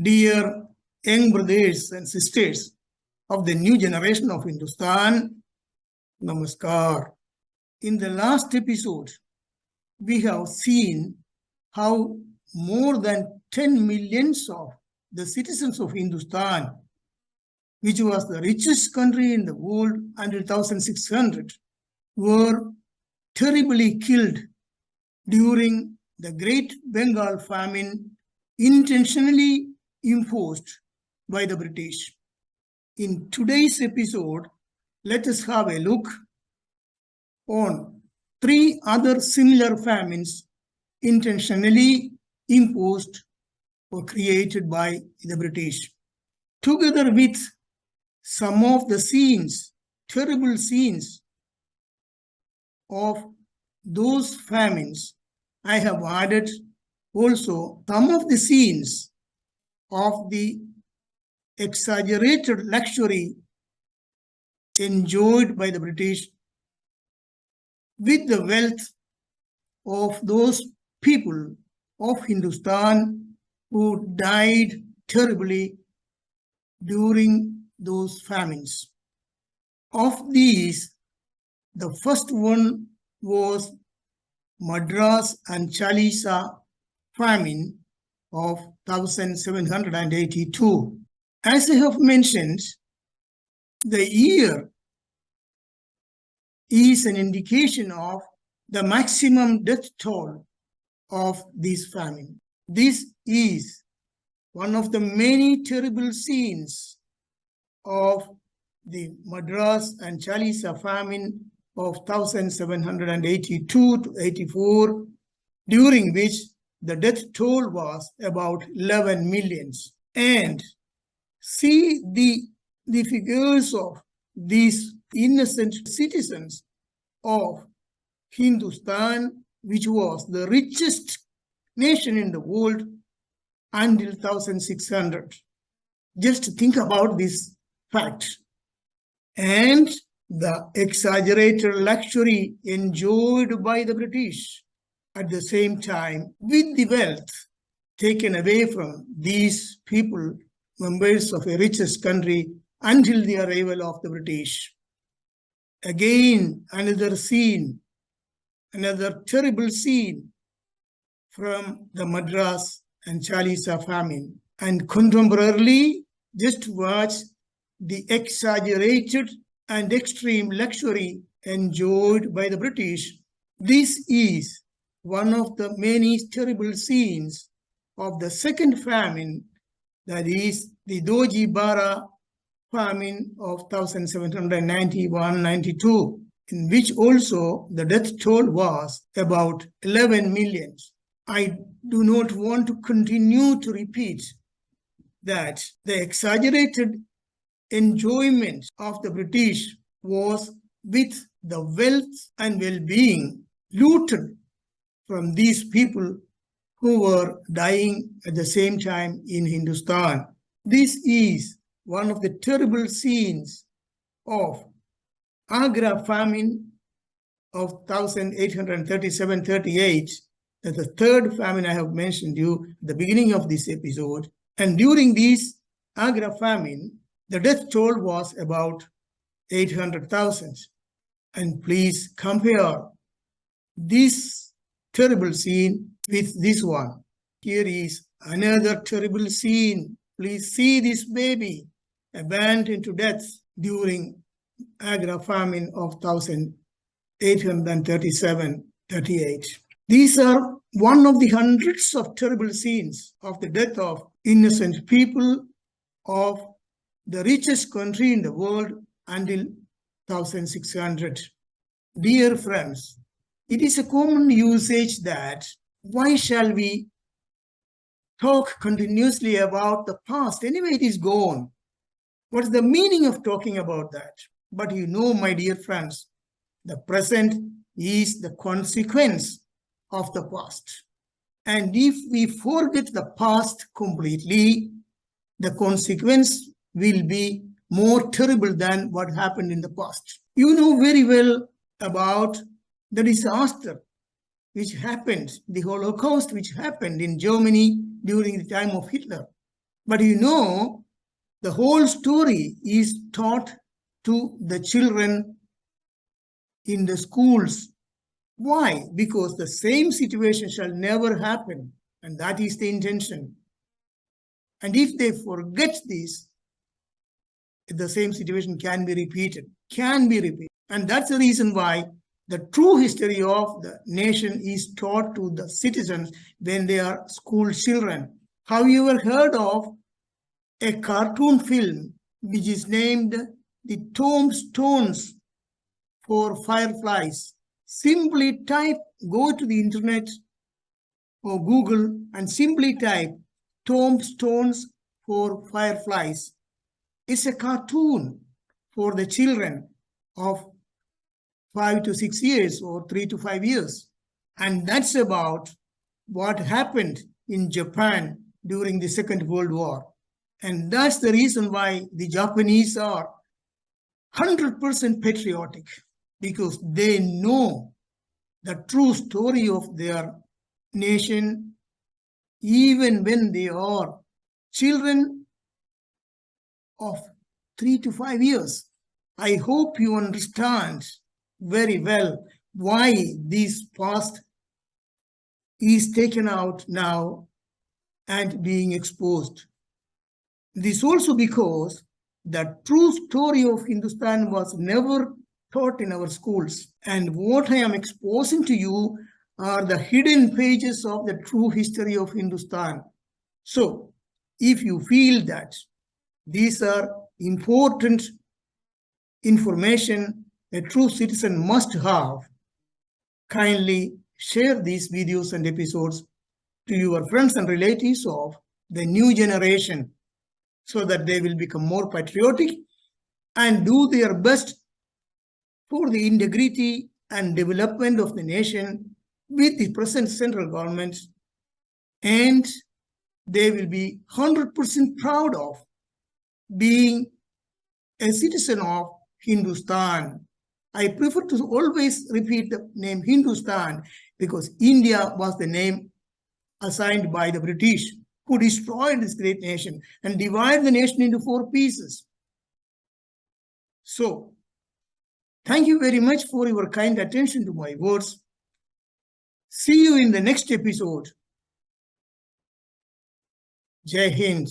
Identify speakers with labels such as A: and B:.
A: dear young brothers and sisters of the new generation of Hindustan, Namaskar. In the last episode, we have seen how more than 10 millions of the citizens of Hindustan, which was the richest country in the world until 1600, were terribly killed during the Great Bengal famine intentionally imposed by the British. In today's episode, let us have a look on 3 other similar famines intentionally imposed or created by the British, together with some of the scenes, terrible scenes of those famines. I have added also some of the scenes of the exaggerated luxury enjoyed by the British with the wealth of those people of Hindustan who died terribly during those famines. Of these, the first one was Madras and Chalisa famine of 1782. As I have mentioned, the year is an indication of the maximum death toll of this famine. This is one of the many terrible scenes of the Madras and Chalisa famine of 1782 to 84, during which the death toll was about 11 millions. And see the figures of these innocent citizens of Hindustan, which was the richest nation in the world until 1600. Just think about this fact. And the exaggerated luxury enjoyed by the British at the same time, with the wealth taken away from these people, members of a richest country, until the arrival of the British. Again, another scene, another terrible scene from the Madras and Chalisa famine. And contemporarily, just watch the exaggerated and extreme luxury enjoyed by the British. This is one of the many terrible scenes of the second famine, that is the Doji Bara famine of 1791-92, in which also the death toll was about 11 million. I do not want to continue to repeat that the exaggerated enjoyment of the British was with the wealth and well-being looted from these people who were dying at the same time in Hindustan. This is one of the terrible scenes of Agra famine of 1837-38, that's the third famine I have mentioned you at the beginning of this episode. And during this Agra famine, the death toll was about 800,000. And please compare this terrible scene with this one. Here is another terrible scene. Please see this baby abandoned to death during Agra famine of 1837-38. These are one of the hundreds of terrible scenes of the death of innocent people of the richest country in the world until 1600. Dear friends, it is a common usage that why shall we talk continuously about the past? Anyway, it is gone. What's the meaning of talking about that? But you know, my dear friends, the present is the consequence of the past. And if we forget the past completely, the consequence will be more terrible than what happened in the past. You know very well about the disaster which happened, the Holocaust which happened in Germany during the time of Hitler. But the whole story is taught to the children in the schools. Why? Because the same situation shall never happen, and that is the intention. And if they forget this, the same situation can be repeated. And that's the reason why the true history of the nation is taught to the citizens when they are school children. Have you ever heard of a cartoon film which is named The Tombstones for Fireflies? Simply go to the internet or Google and simply type Tombstones for Fireflies. It's a cartoon for the children of 5 to 6 years or 3 to 5 years. And that's about what happened in Japan during the Second World War. And that's the reason why the Japanese are 100% patriotic, because they know the true story of their nation, even when they are children of 3 to 5 years. I hope you understand very well why this past is taken out now and being exposed. This also because the true story of Hindustan was never taught in our schools. And what I am exposing to you are the hidden pages of the true history of Hindustan. So, if you feel that these are important information a true citizen must have, kindly share these videos and episodes to your friends and relatives of the new generation so that they will become more patriotic and do their best for the integrity and development of the nation with the present central government, and they will be 100% proud of being a citizen of Hindustan. I prefer to always repeat the name Hindustan because India was the name assigned by the British, who destroyed this great nation and divided the nation into 4 pieces. So, thank you very much for your kind attention to my words. See you in the next episode. Jai Hind.